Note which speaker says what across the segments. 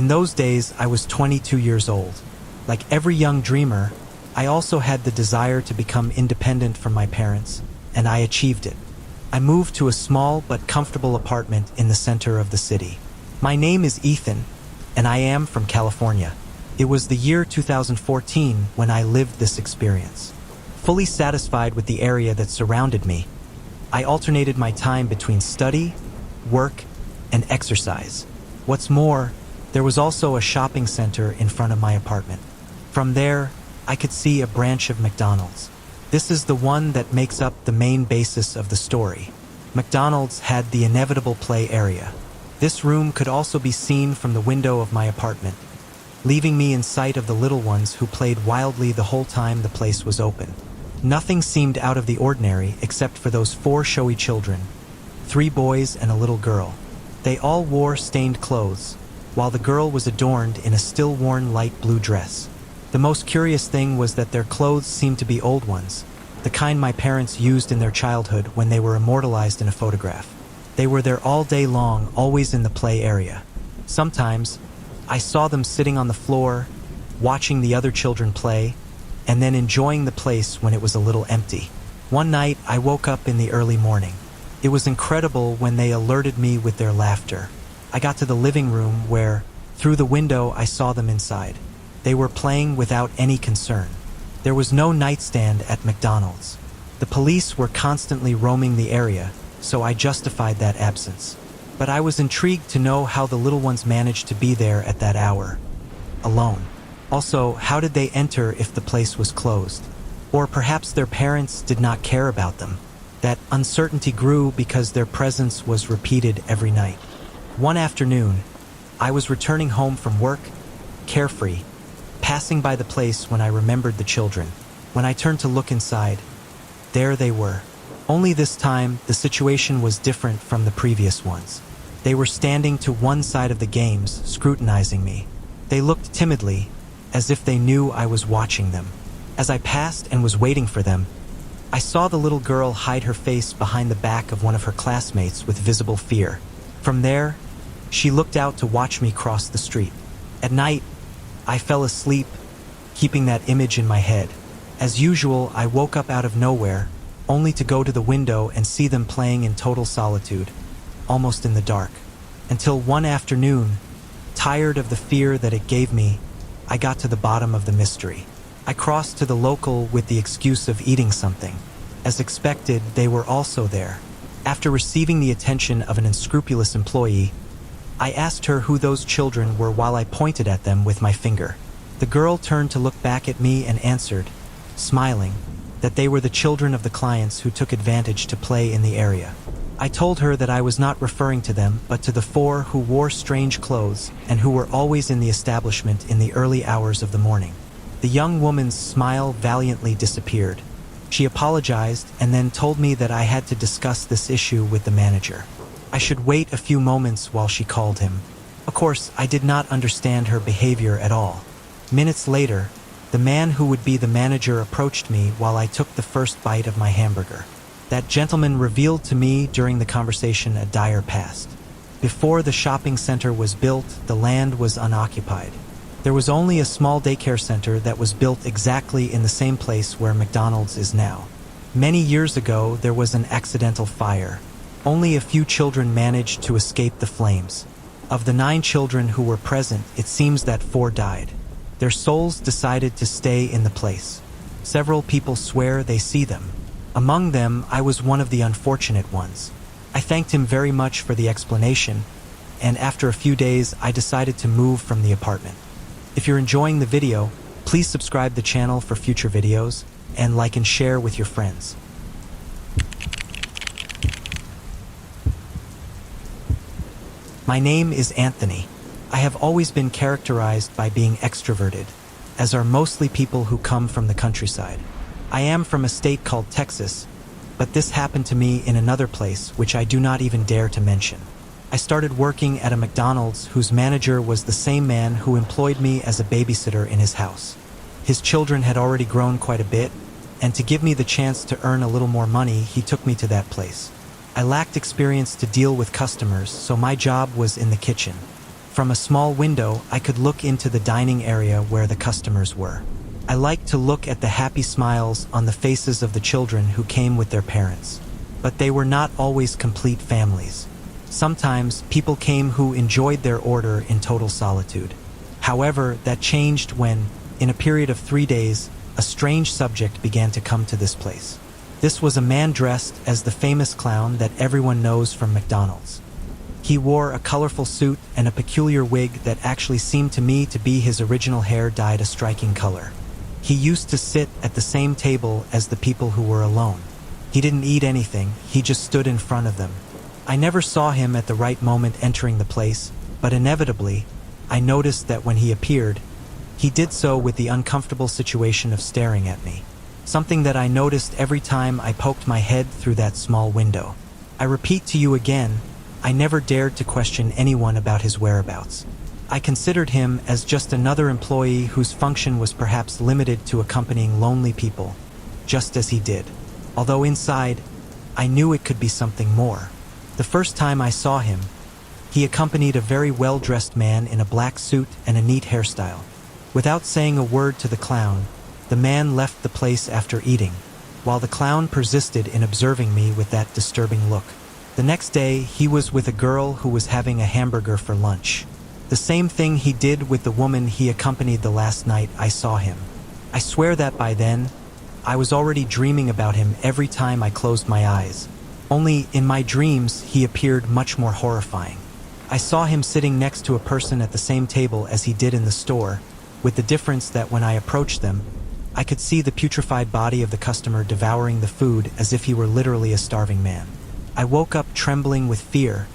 Speaker 1: In those days, I was 22 years old. Like every young dreamer, I also had the desire to become independent from my parents, and I achieved it. I moved to a small but comfortable apartment in the center of the city. My name is Ethan, and I am from California. It was the year 2014 when I lived this experience. Fully satisfied with the area that surrounded me, I alternated my time between study, work, and exercise. What's more, there was also a shopping center in front of my apartment. From there, I could see a branch of McDonald's. This is the one that makes up the main basis of the story. McDonald's had the inevitable play area. This room could also be seen from the window of my apartment, leaving me in sight of the little ones who played wildly the whole time the place was open. Nothing seemed out of the ordinary except for those 4 showy children, 3 boys and a little girl. They all wore stained clothes, while the girl was adorned in a still-worn light blue dress. The most curious thing was that their clothes seemed to be old ones, the kind my parents used in their childhood when they were immortalized in a photograph. They were there all day long, always in the play area. Sometimes, I saw them sitting on the floor, watching the other children play, and then enjoying the place when it was a little empty. One night, I woke up in the early morning. It was incredible when they alerted me with their laughter. I got to the living room where, through the window, I saw them inside. They were playing without any concern. There was no nightstand at McDonald's. The police were constantly roaming the area, so I justified that absence. But I was intrigued to know how the little ones managed to be there at that hour, alone. Also, how did they enter if the place was closed? Or perhaps their parents did not care about them. That uncertainty grew because their presence was repeated every night. One afternoon, I was returning home from work, carefree, passing by the place when I remembered the children. When I turned to look inside, there they were. Only this time, the situation was different from the previous ones. They were standing to one side of the games, scrutinizing me. They looked timidly, as if they knew I was watching them. As I passed and was waiting for them, I saw the little girl hide her face behind the back of one of her classmates with visible fear. From there, she looked out to watch me cross the street. At night, I fell asleep, keeping that image in my head. As usual, I woke up out of nowhere, only to go to the window and see them playing in total solitude, almost in the dark. Until one afternoon, tired of the fear that it gave me, I got to the bottom of the mystery. I crossed to the local with the excuse of eating something. As expected, they were also there. After receiving the attention of an unscrupulous employee, I asked her who those children were while I pointed at them with my finger. The girl turned to look back at me and answered, smiling, that they were the children of the clients who took advantage to play in the area. I told her that I was not referring to them, but to the 4 who wore strange clothes and who were always in the establishment in the early hours of the morning. The young woman's smile valiantly disappeared. She apologized and then told me that I had to discuss this issue with the manager. I should wait a few moments while she called him. Of course, I did not understand her behavior at all. Minutes later, the man who would be the manager approached me while I took the first bite of my hamburger. That gentleman revealed to me during the conversation a dire past. Before the shopping center was built, the land was unoccupied. There was only a small daycare center that was built exactly in the same place where McDonald's is now. Many years ago, there was an accidental fire. Only a few children managed to escape the flames. Of the 9 children who were present, it seems that 4 died. Their souls decided to stay in the place. Several people swear they see them. Among them, I was one of the unfortunate ones. I thanked him very much for the explanation, and after a few days, I decided to move from the apartment. If you're enjoying the video, please subscribe the channel for future videos, and like and share with your friends. My name is Anthony. I have always been characterized by being extroverted, as are mostly people who come from the countryside. I am from a state called Texas, but this happened to me in another place which I do not even dare to mention. I started working at a McDonald's whose manager was the same man who employed me as a babysitter in his house. His children had already grown quite a bit, and to give me the chance to earn a little more money, he took me to that place. I lacked experience to deal with customers, so my job was in the kitchen. From a small window, I could look into the dining area where the customers were. I liked to look at the happy smiles on the faces of the children who came with their parents. But they were not always complete families. Sometimes, people came who enjoyed their order in total solitude. However, that changed when, in a period of 3 days, a strange subject began to come to this place. This was a man dressed as the famous clown that everyone knows from McDonald's. He wore a colorful suit and a peculiar wig that actually seemed to me to be his original hair dyed a striking color. He used to sit at the same table as the people who were alone. He didn't eat anything, he just stood in front of them. I never saw him at the right moment entering the place, but inevitably, I noticed that when he appeared, he did so with the uncomfortable situation of staring at me. Something that I noticed every time I poked my head through that small window. I repeat to you again, I never dared to question anyone about his whereabouts. I considered him as just another employee whose function was perhaps limited to accompanying lonely people, just as he did. Although inside, I knew it could be something more. The first time I saw him, he accompanied a very well-dressed man in a black suit and a neat hairstyle. Without saying a word to the clown, the man left the place after eating, while the clown persisted in observing me with that disturbing look. The next day, he was with a girl who was having a hamburger for lunch. The same thing he did with the woman he accompanied the last night I saw him. I swear that by then, I was already dreaming about him every time I closed my eyes. Only, in my dreams, he appeared much more horrifying. I saw him sitting next to a person at the same table as he did in the store, with the difference that when I approached them, I could see the putrefied body of the customer devouring the food as if he were literally a starving man. I woke up trembling with fear,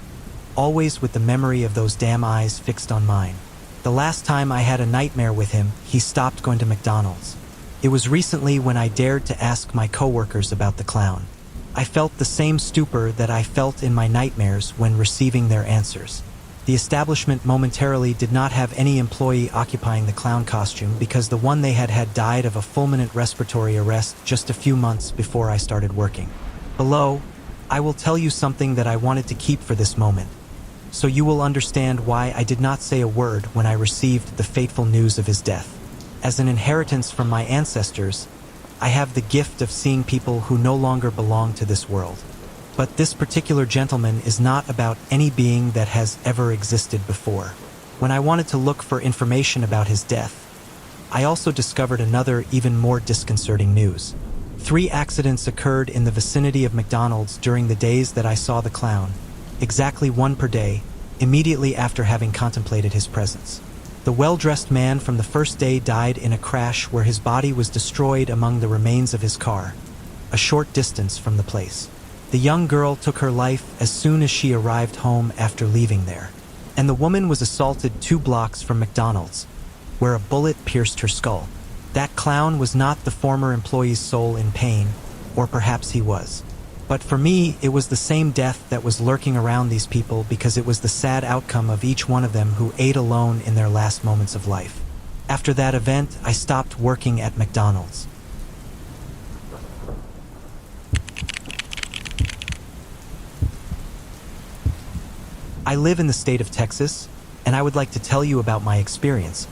Speaker 1: always with the memory of those damn eyes fixed on mine. The last time I had a nightmare with him, he stopped going to McDonald's. It was recently when I dared to ask my coworkers about the clown. I felt the same stupor that I felt in my nightmares when receiving their answers. The establishment momentarily did not have any employee occupying the clown costume because the one they had died of a fulminant respiratory arrest just a few months before I started working. Below, I will tell you something that I wanted to keep for this moment, so you will understand why I did not say a word when I received the fateful news of his death. As an inheritance from my ancestors, I have the gift of seeing people who no longer belong to this world. But this particular gentleman is not about any being that has ever existed before. When I wanted to look for information about his death, I also discovered another, even more disconcerting news. 3 accidents occurred in the vicinity of McDonald's during the days that I saw the clown, exactly 1 per day, immediately after having contemplated his presence. The well-dressed man from the first day died in a crash where his body was destroyed among the remains of his car, a short distance from the place. The young girl took her life as soon as she arrived home after leaving there, and the woman was assaulted 2 blocks from McDonald's, where a bullet pierced her skull. That clown was not the former employee's soul in pain, or perhaps he was. But for me, it was the same death that was lurking around these people because it was the sad outcome of each one of them who ate alone in their last moments of life. After that event, I stopped working at McDonald's. I live in the state of Texas, and I would like to tell you about my experience,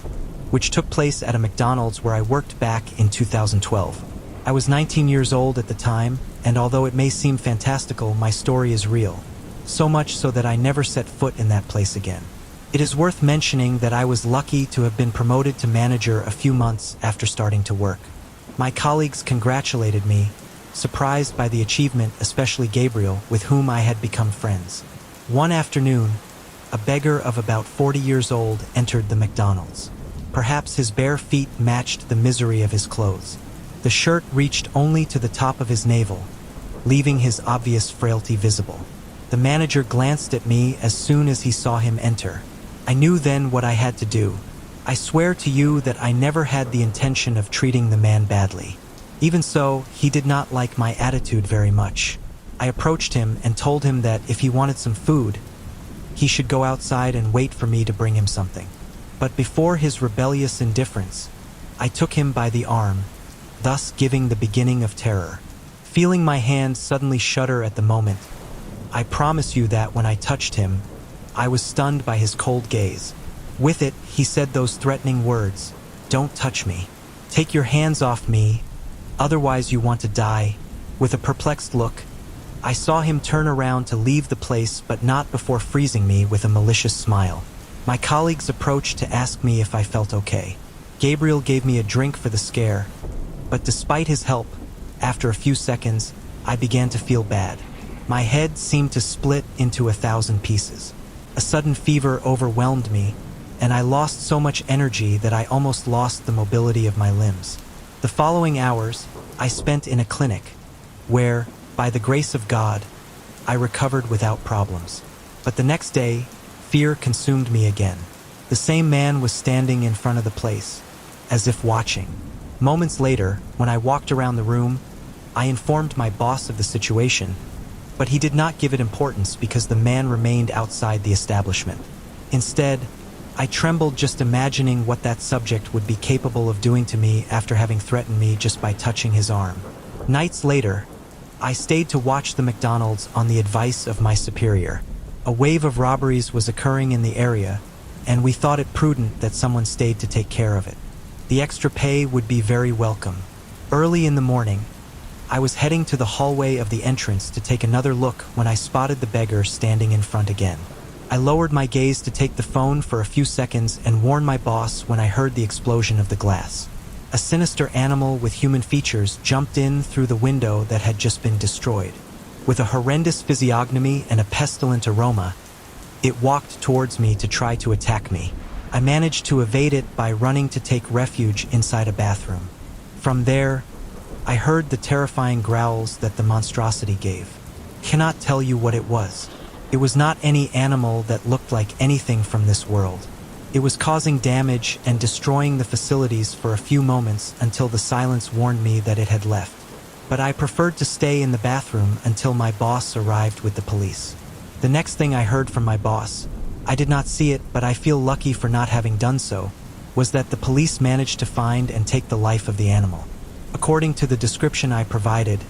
Speaker 1: which took place at a McDonald's where I worked back in 2012. I was 19 years old at the time, and although it may seem fantastical, my story is real. So much so that I never set foot in that place again. It is worth mentioning that I was lucky to have been promoted to manager a few months after starting to work. My colleagues congratulated me, surprised by the achievement, especially Gabriel, with whom I had become friends. One afternoon, a beggar of about 40 years old entered the McDonald's. Perhaps his bare feet matched the misery of his clothes. The shirt reached only to the top of his navel, leaving his obvious frailty visible. The manager glanced at me as soon as he saw him enter. I knew then what I had to do. I swear to you that I never had the intention of treating the man badly. Even so, he did not like my attitude very much. I approached him and told him that if he wanted some food, he should go outside and wait for me to bring him something. But before his rebellious indifference, I took him by the arm, thus giving the beginning of terror. Feeling my hand suddenly shudder at the moment, I promise you that when I touched him, I was stunned by his cold gaze. With it, he said those threatening words, "Don't touch me. Take your hands off me, otherwise you want to die." With a perplexed look, I saw him turn around to leave the place, but not before freezing me with a malicious smile. My colleagues approached to ask me if I felt okay. Gabriel gave me a drink for the scare, but despite his help, after a few seconds, I began to feel bad. My head seemed to split into 1,000 pieces. A sudden fever overwhelmed me, and I lost so much energy that I almost lost the mobility of my limbs. The following hours, I spent in a clinic, where, by the grace of God, I recovered without problems. But the next day, fear consumed me again. The same man was standing in front of the place, as if watching. Moments later, when I walked around the room, I informed my boss of the situation, but he did not give it importance because the man remained outside the establishment. Instead, I trembled just imagining what that subject would be capable of doing to me after having threatened me just by touching his arm. Nights later, I stayed to watch the McDonald's on the advice of my superior. A wave of robberies was occurring in the area, and we thought it prudent that someone stayed to take care of it. The extra pay would be very welcome. Early in the morning, I was heading to the hallway of the entrance to take another look when I spotted the beggar standing in front again. I lowered my gaze to take the phone for a few seconds and warned my boss when I heard the explosion of the glass. A sinister animal with human features jumped in through the window that had just been destroyed. With a horrendous physiognomy and a pestilent aroma, it walked towards me to try to attack me. I managed to evade it by running to take refuge inside a bathroom. From there, I heard the terrifying growls that the monstrosity gave. Cannot tell you what it was. It was not any animal that looked like anything from this world. It was causing damage and destroying the facilities for a few moments until the silence warned me that it had left. But I preferred to stay in the bathroom until my boss arrived with the police. The next thing I heard from my boss, I did not see it, but I feel lucky for not having done so, was that the police managed to find and take the life of the animal. According to the description I provided,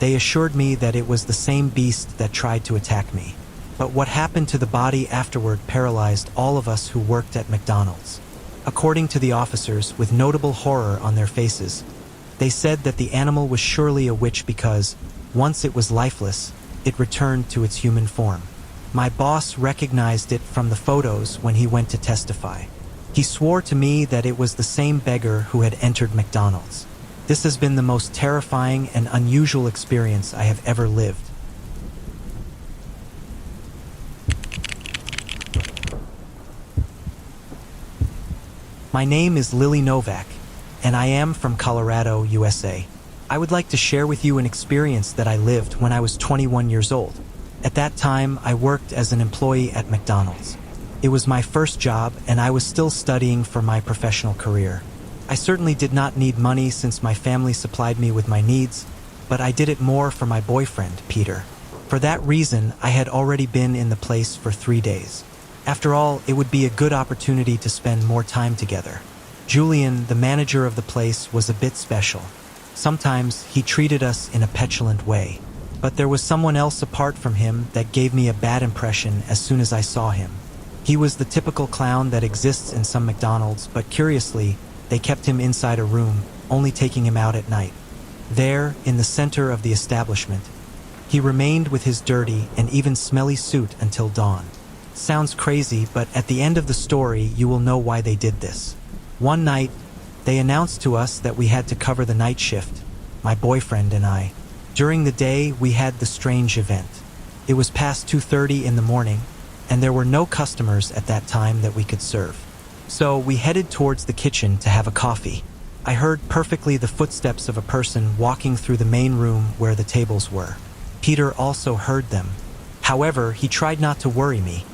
Speaker 1: they assured me that it was the same beast that tried to attack me. But what happened to the body afterward paralyzed all of us who worked at McDonald's. According to the officers, with notable horror on their faces, they said that the animal was surely a witch because, once it was lifeless, it returned to its human form. My boss recognized it from the photos when he went to testify. He swore to me that it was the same beggar who had entered McDonald's. This has been the most terrifying and unusual experience I have ever lived. My name is Lily Novak, and I am from Colorado, USA. I would like to share with you an experience that I lived when I was 21 years old. At that time, I worked as an employee at McDonald's. It was my first job, and I was still studying for my professional career. I certainly did not need money since my family supplied me with my needs, but I did it more for my boyfriend, Peter. For that reason, I had already been in the place for 3 days. After all, it would be a good opportunity to spend more time together. Julian, the manager of the place, was a bit special. Sometimes he treated us in a petulant way, but there was someone else apart from him that gave me a bad impression as soon as I saw him. He was the typical clown that exists in some McDonald's, but curiously, they kept him inside a room, only taking him out at night. There, in the center of the establishment, he remained with his dirty and even smelly suit until dawn. Sounds crazy, but at the end of the story, you will know why they did this. One night, they announced to us that we had to cover the night shift, my boyfriend and I. During the day, we had the strange event. It was past 2:30 in the morning, and there were no customers at that time that we could serve. So we headed towards the kitchen to have a coffee. I heard perfectly the footsteps of a person walking through the main room where the tables were. Peter also heard them. However, he tried not to worry me,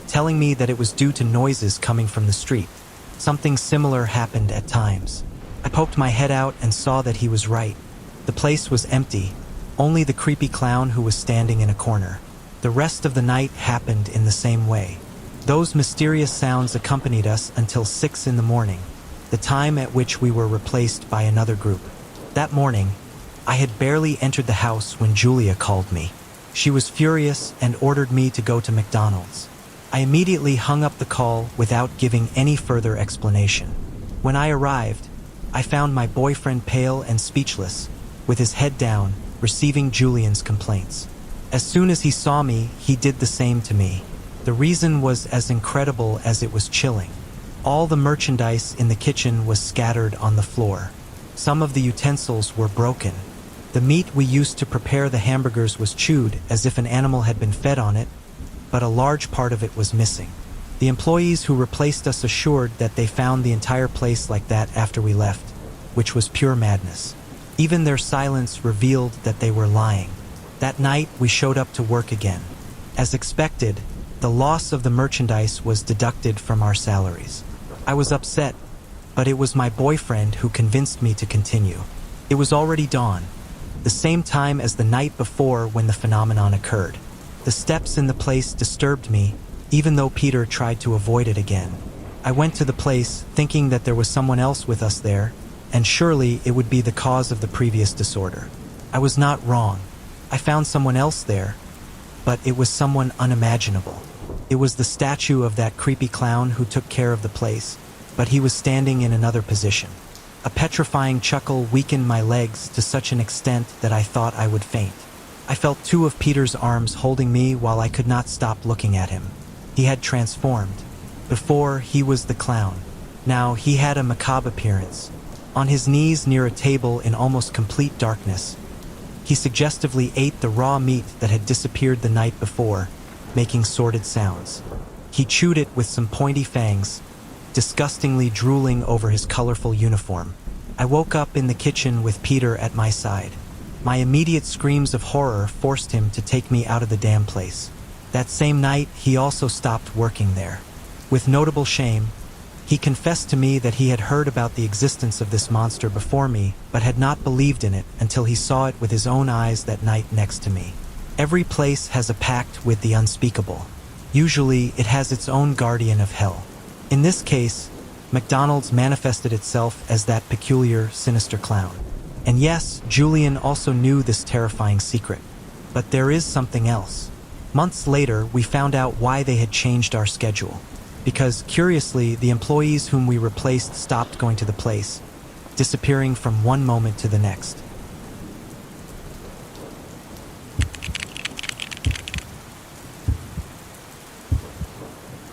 Speaker 1: telling me that it was due to noises coming from the street. Something similar happened at times. I poked my head out and saw that he was right. The place was empty, only the creepy clown who was standing in a corner. The rest of the night happened in the same way. Those mysterious sounds accompanied us until 6 in the morning, the time at which we were replaced by another group. That morning, I had barely entered the house when Julia called me. She was furious and ordered me to go to McDonald's. I immediately hung up the call without giving any further explanation. When I arrived, I found my boyfriend pale and speechless, with his head down, receiving Julian's complaints. As soon as he saw me, he did the same to me. The reason was as incredible as it was chilling. All the merchandise in the kitchen was scattered on the floor. Some of the utensils were broken. The meat we used to prepare the hamburgers was chewed as if an animal had been fed on it, but a large part of it was missing. The employees who replaced us assured that they found the entire place like that after we left, which was pure madness. Even their silence revealed that they were lying. That night, we showed up to work again. As expected, the loss of the merchandise was deducted from our salaries. I was upset, but it was my boyfriend who convinced me to continue. It was already dawn, the same time as the night before when the phenomenon occurred. The steps in the place disturbed me, even though Peter tried to avoid it again. I went to the place, thinking that there was someone else with us there, and surely it would be the cause of the previous disorder. I was not wrong. I found someone else there, but it was someone unimaginable. It was the statue of that creepy clown who took care of the place, but he was standing in another position. A petrifying chuckle weakened my legs to such an extent that I thought I would faint. I felt two of Peter's arms holding me while I could not stop looking at him. He had transformed. Before, he was the clown. Now, he had a macabre appearance. On his knees near a table in almost complete darkness, he suggestively ate the raw meat that had disappeared the night before, making sordid sounds. He chewed it with some pointy fangs, disgustingly drooling over his colorful uniform. I woke up in the kitchen with Peter at my side. My immediate screams of horror forced him to take me out of the damn place. That same night, he also stopped working there. With notable shame, he confessed to me that he had heard about the existence of this monster before me, but had not believed in it until he saw it with his own eyes that night next to me. Every place has a pact with the unspeakable. Usually, it has its own guardian of hell. In this case, McDonald's manifested itself as that peculiar, sinister clown. And yes, Julian also knew this terrifying secret. But there is something else. Months later, we found out why they had changed our schedule. Because, curiously, the employees whom we replaced stopped going to the place, disappearing from one moment to the next.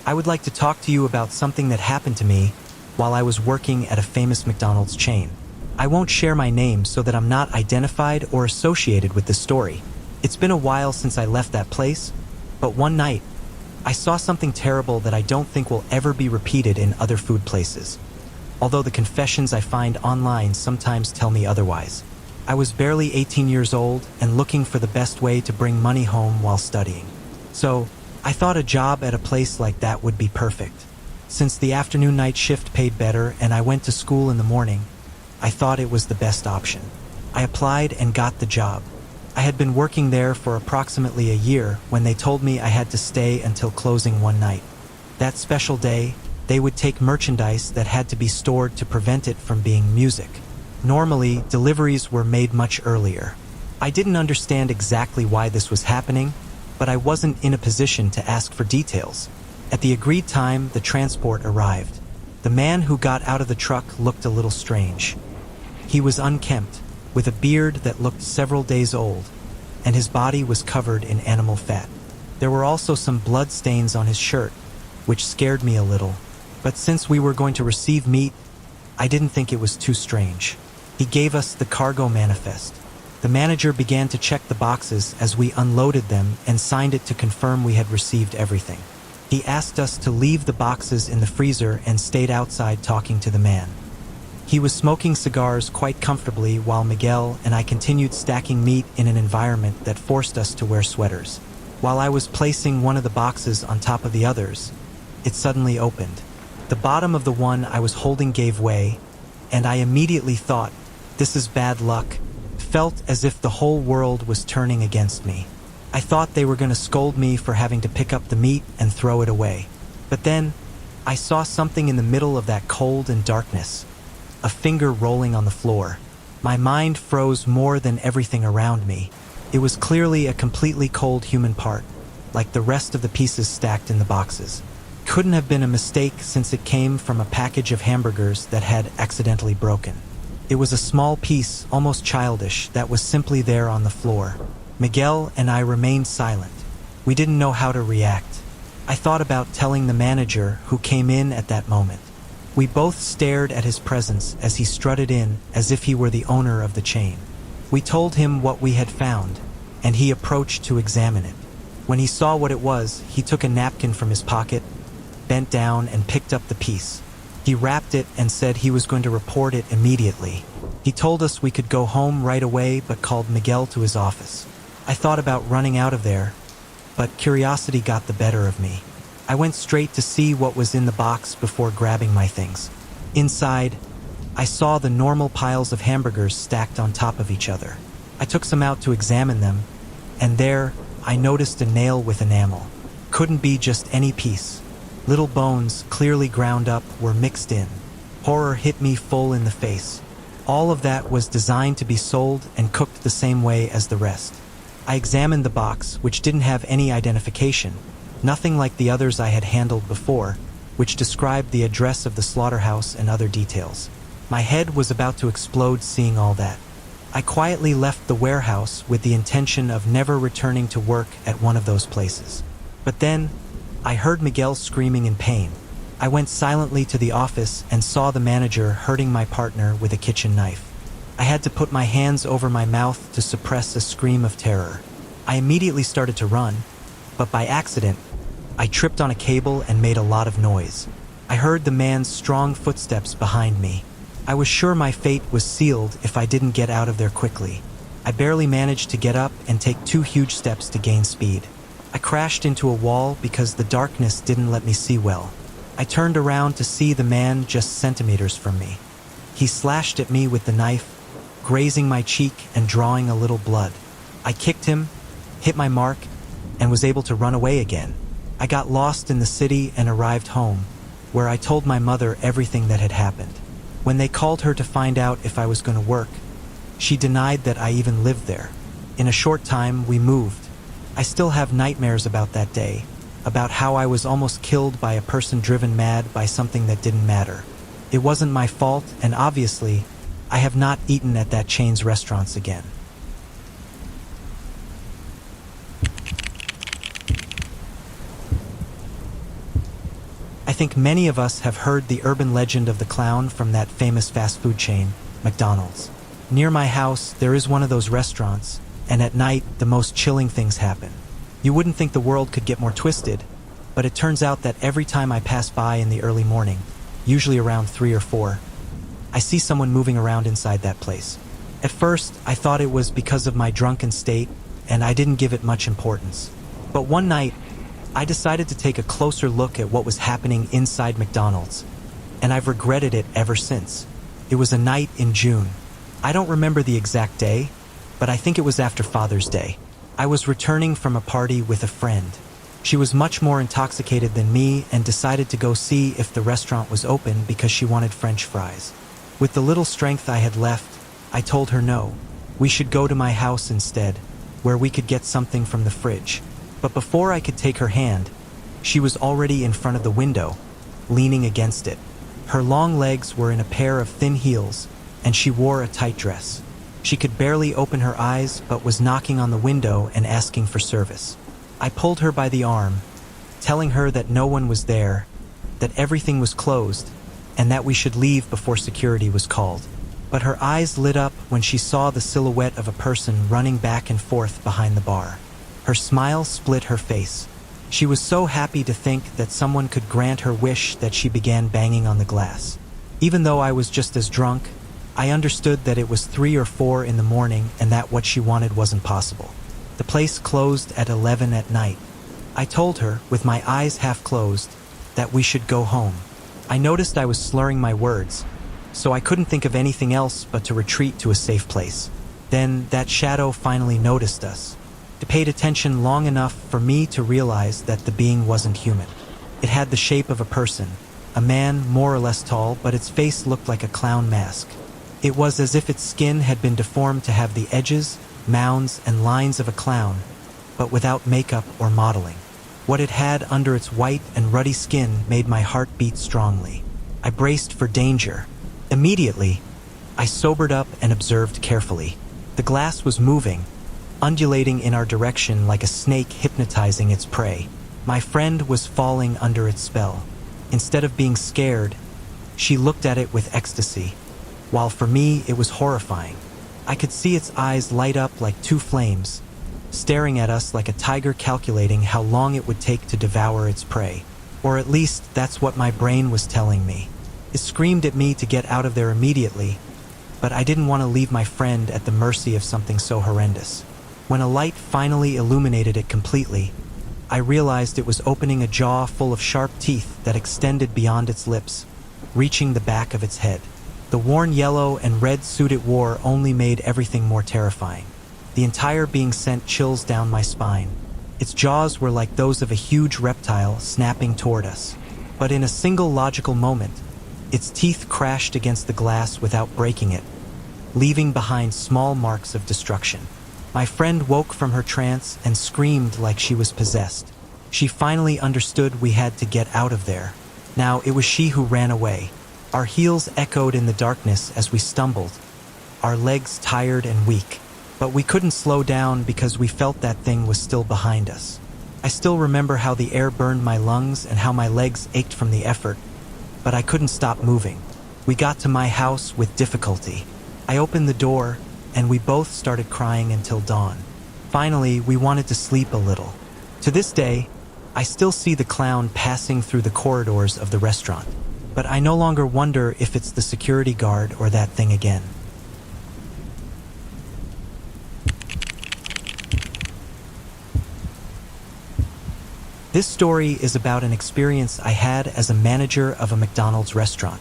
Speaker 1: I would like to talk to you about something that happened to me while I was working at a famous McDonald's chain. I won't share my name so that I'm not identified or associated with this story. It's been a while since I left that place, but one night, I saw something terrible that I don't think will ever be repeated in other food places. Although the confessions I find online sometimes tell me otherwise. I was barely 18 years old and looking for the best way to bring money home while studying. So, I thought a job at a place like that would be perfect. Since the afternoon night shift paid better and I went to school in the morning, I thought it was the best option. I applied and got the job. I had been working there for approximately a year when they told me I had to stay until closing one night. That special day, they would take merchandise that had to be stored to prevent it from being music. Normally, deliveries were made much earlier. I didn't understand exactly why this was happening, but I wasn't in a position to ask for details. At the agreed time, the transport arrived. The man who got out of the truck looked a little strange. He was unkempt, with a beard that looked several days old, and his body was covered in animal fat. There were also some blood stains on his shirt, which scared me a little, but since we were going to receive meat, I didn't think it was too strange. He gave us the cargo manifest. The manager began to check the boxes as we unloaded them and signed it to confirm we had received everything. He asked us to leave the boxes in the freezer and stayed outside talking to the man. He was smoking cigars quite comfortably while Miguel and I continued stacking meat in an environment that forced us to wear sweaters. While I was placing one of the boxes on top of the others, it suddenly opened. The bottom of the one I was holding gave way, and I immediately thought, "This is bad luck." Felt as if the whole world was turning against me. I thought they were going to scold me for having to pick up the meat and throw it away. But then, I saw something in the middle of that cold and darkness. A finger rolling on the floor. My mind froze more than everything around me. It was clearly a completely cold human part. like the rest of the pieces stacked in the boxes. Couldn't have been a mistake since it came from a package of hamburgers that had accidentally broken. It was a small piece, almost childish, that was simply there on the floor. Miguel and I remained silent. We didn't know how to react. I thought about telling the manager who came in at that moment. We both stared at his presence as he strutted in as if he were the owner of the chain. We told him what we had found, and he approached to examine it. When he saw what it was, he took a napkin from his pocket, bent down and picked up the piece. He wrapped it and said he was going to report it immediately. He told us we could go home right away but called Miguel to his office. I thought about running out of there, but curiosity got the better of me. I went straight to see what was in the box before grabbing my things. Inside, I saw the normal piles of hamburgers stacked on top of each other. I took some out to examine them, and there I noticed a nail with enamel. Couldn't be just any piece. Little bones, clearly ground up, were mixed in. Horror hit me full in the face. All of that was designed to be sold and cooked the same way as the rest. I examined the box, which didn't have any identification, nothing like the others I had handled before, which described the address of the slaughterhouse and other details. My head was about to explode seeing all that. I quietly left the warehouse with the intention of never returning to work at one of those places. But then, I heard Miguel screaming in pain. I went silently to the office and saw the manager hurting my partner with a kitchen knife. I had to put my hands over my mouth to suppress a scream of terror. I immediately started to run, but by accident, I tripped on a cable and made a lot of noise. I heard the man's strong footsteps behind me. I was sure my fate was sealed if I didn't get out of there quickly. I barely managed to get up and take 2 huge steps to gain speed. I crashed into a wall because the darkness didn't let me see well. I turned around to see the man just centimeters from me. He slashed at me with the knife, grazing my cheek and drawing a little blood. I kicked him, hit my mark, and was able to run away again. I got lost in the city and arrived home, where I told my mother everything that had happened. When they called her to find out if I was going to work, she denied that I even lived there. In a short time, we moved. I still have nightmares about that day, about how I was almost killed by a person driven mad by something that didn't matter. It wasn't my fault, and obviously, I have not eaten at that chain's restaurants again. I think many of us have heard the urban legend of the clown from that famous fast food chain, McDonald's. Near my house, there is one of those restaurants, and at night, the most chilling things happen. You wouldn't think the world could get more twisted, but it turns out that every time I pass by in the early morning, usually around 3 or 4, I see someone moving around inside that place. At first, I thought it was because of my drunken state, and I didn't give it much importance. But one night, I decided to take a closer look at what was happening inside McDonald's, and I've regretted it ever since. It was a night in June. I don't remember the exact day, but I think it was after Father's Day. I was returning from a party with a friend. She was much more intoxicated than me and decided to go see if the restaurant was open because she wanted French fries. With the little strength I had left, I told her no. We should go to my house instead, where we could get something from the fridge. But before I could take her hand, she was already in front of the window, leaning against it. Her long legs were in a pair of thin heels, and she wore a tight dress. She could barely open her eyes, but was knocking on the window and asking for service. I pulled her by the arm, telling her that no one was there, that everything was closed, and that we should leave before security was called. But her eyes lit up when she saw the silhouette of a person running back and forth behind the bar. Her smile split her face. She was so happy to think that someone could grant her wish that she began banging on the glass. Even though I was just as drunk, I understood that it was 3 or 4 in the morning and that what she wanted wasn't possible. The place closed at 11 at night. I told her, with my eyes half closed, that we should go home. I noticed I was slurring my words, so I couldn't think of anything else but to retreat to a safe place. Then that shadow finally noticed us. It paid attention long enough for me to realize that the being wasn't human. It had the shape of a person, a man more or less tall, but its face looked like a clown mask. It was as if its skin had been deformed to have the edges, mounds, and lines of a clown, but without makeup or modeling. What it had under its white and ruddy skin made my heart beat strongly. I braced for danger. Immediately, I sobered up and observed carefully. The glass was moving, undulating in our direction like a snake hypnotizing its prey. My friend was falling under its spell. Instead of being scared, she looked at it with ecstasy, while for me it was horrifying. I could see its eyes light up like two flames, staring at us like a tiger calculating how long it would take to devour its prey. Or at least that's what my brain was telling me. It screamed at me to get out of there immediately, but I didn't want to leave my friend at the mercy of something so horrendous. When a light finally illuminated it completely, I realized it was opening a jaw full of sharp teeth that extended beyond its lips, reaching the back of its head. The worn yellow and red suit it wore only made everything more terrifying. The entire being sent chills down my spine. Its jaws were like those of a huge reptile snapping toward us. But in a single logical moment, its teeth crashed against the glass without breaking it, leaving behind small marks of destruction. My friend woke from her trance and screamed like she was possessed. She finally understood we had to get out of there. Now it was she who ran away. Our heels echoed in the darkness as we stumbled, our legs tired and weak. But we couldn't slow down because we felt that thing was still behind us. I still remember how the air burned my lungs and how my legs ached from the effort, but I couldn't stop moving. We got to my house with difficulty. I opened the door, and we both started crying until dawn. Finally, we wanted to sleep a little. To this day, I still see the clown passing through the corridors of the restaurant, but I no longer wonder if it's the security guard or that thing again. This story is about an experience I had as a manager of a McDonald's restaurant.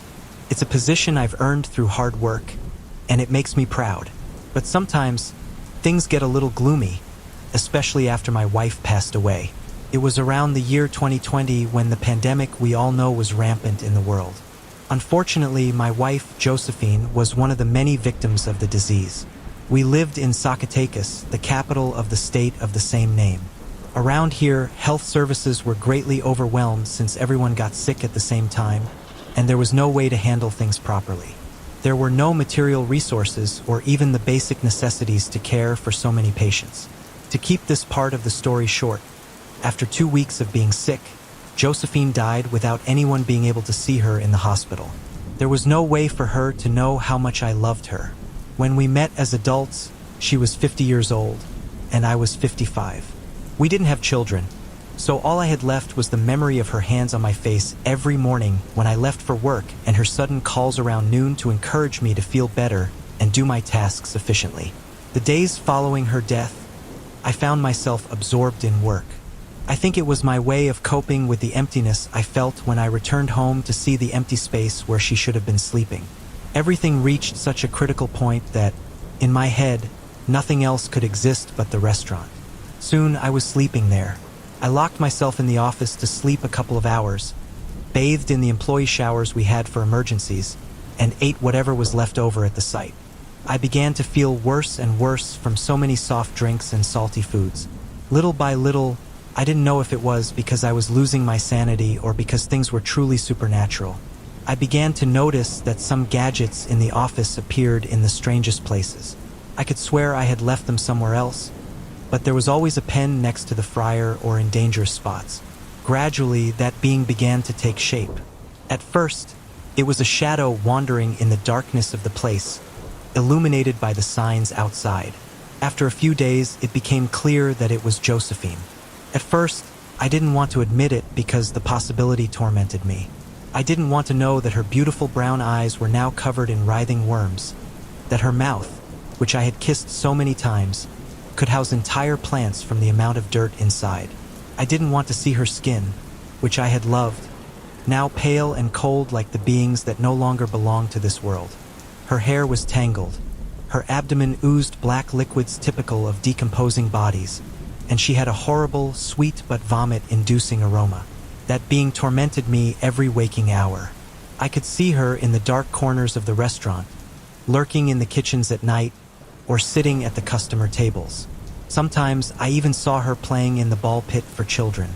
Speaker 1: It's a position I've earned through hard work, and it makes me proud. But sometimes, things get a little gloomy, especially after my wife passed away. It was around the year 2020 when the pandemic we all know was rampant in the world. Unfortunately, my wife, Josephine, was one of the many victims of the disease. We lived in Zacatecas, the capital of the state of the same name. Around here, health services were greatly overwhelmed since everyone got sick at the same time, and there was no way to handle things properly. There were no material resources or even the basic necessities to care for so many patients. To keep this part of the story short, after 2 weeks of being sick, Josephine died without anyone being able to see her in the hospital. There was no way for her to know how much I loved her. When we met as adults, she was 50 years old, and I was 55. We didn't have children, so all I had left was the memory of her hands on my face every morning when I left for work and her sudden calls around noon to encourage me to feel better and do my tasks efficiently. The days following her death, I found myself absorbed in work. I think it was my way of coping with the emptiness I felt when I returned home to see the empty space where she should have been sleeping. Everything reached such a critical point that, in my head, nothing else could exist but the restaurant. Soon I was sleeping there. I locked myself in the office to sleep a couple of hours, bathed in the employee showers we had for emergencies, and ate whatever was left over at the site. I began to feel worse and worse from so many soft drinks and salty foods. Little by little, I didn't know if it was because I was losing my sanity or because things were truly supernatural. I began to notice that some gadgets in the office appeared in the strangest places. I could swear I had left them somewhere else, but there was always a pen next to the fryer or in dangerous spots. Gradually, that being began to take shape. At first, it was a shadow wandering in the darkness of the place, illuminated by the signs outside. After a few days, it became clear that it was Josephine. At first, I didn't want to admit it because the possibility tormented me. I didn't want to know that her beautiful brown eyes were now covered in writhing worms, that her mouth, which I had kissed so many times, could house entire plants from the amount of dirt inside. I didn't want to see her skin, which I had loved, now pale and cold like the beings that no longer belonged to this world. Her hair was tangled, her abdomen oozed black liquids typical of decomposing bodies, and she had a horrible, sweet but vomit-inducing aroma. That being tormented me every waking hour. I could see her in the dark corners of the restaurant, lurking in the kitchens at night, or sitting at the customer tables. Sometimes I even saw her playing in the ball pit for children.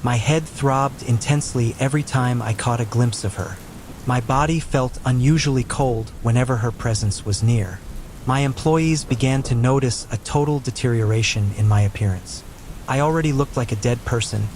Speaker 1: My head throbbed intensely every time I caught a glimpse of her. My body felt unusually cold whenever her presence was near. My employees began to notice a total deterioration in my appearance. I already looked like a dead person,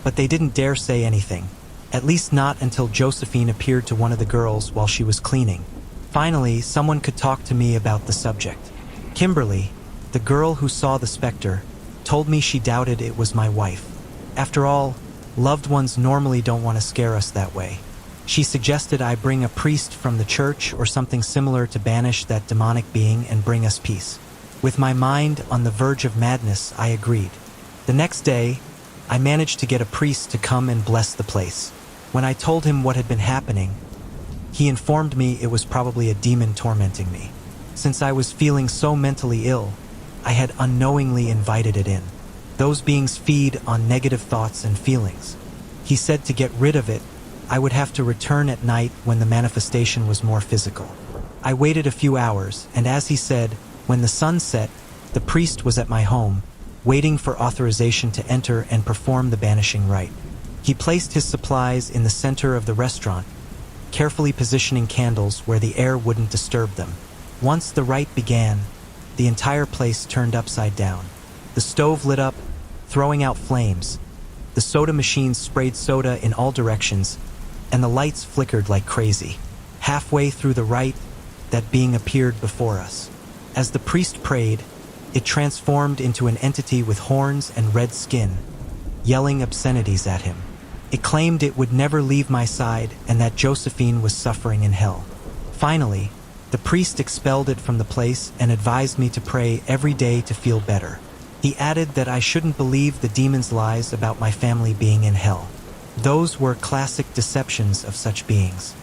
Speaker 1: but they didn't dare say anything, at least not until Josephine appeared to one of the girls while she was cleaning. Finally, someone could talk to me about the subject. Kimberly, the girl who saw the specter, told me she doubted it was my wife. After all, loved ones normally don't want to scare us that way. She suggested I bring a priest from the church or something similar to banish that demonic being and bring us peace. With my mind on the verge of madness, I agreed. The next day, I managed to get a priest to come and bless the place. When I told him what had been happening, he informed me it was probably a demon tormenting me. Since I was feeling so mentally ill, I had unknowingly invited it in. Those beings feed on negative thoughts and feelings. He said to get rid of it, I would have to return at night when the manifestation was more physical. I waited a few hours, and as he said, when the sun set, the priest was at my home, waiting for authorization to enter and perform the banishing rite. He placed his supplies in the center of the restaurant, carefully positioning candles where the air wouldn't disturb them. Once the rite began, the entire place turned upside down. The stove lit up, throwing out flames. The soda machines sprayed soda in all directions, and the lights flickered like crazy. Halfway through the rite, that being appeared before us. As the priest prayed, it transformed into an entity with horns and red skin, yelling obscenities at him. It claimed it would never leave my side and that Josephine was suffering in hell. Finally, the priest expelled it from the place and advised me to pray every day to feel better. He added that I shouldn't believe the demon's lies about my family being in hell. Those were classic deceptions of such beings.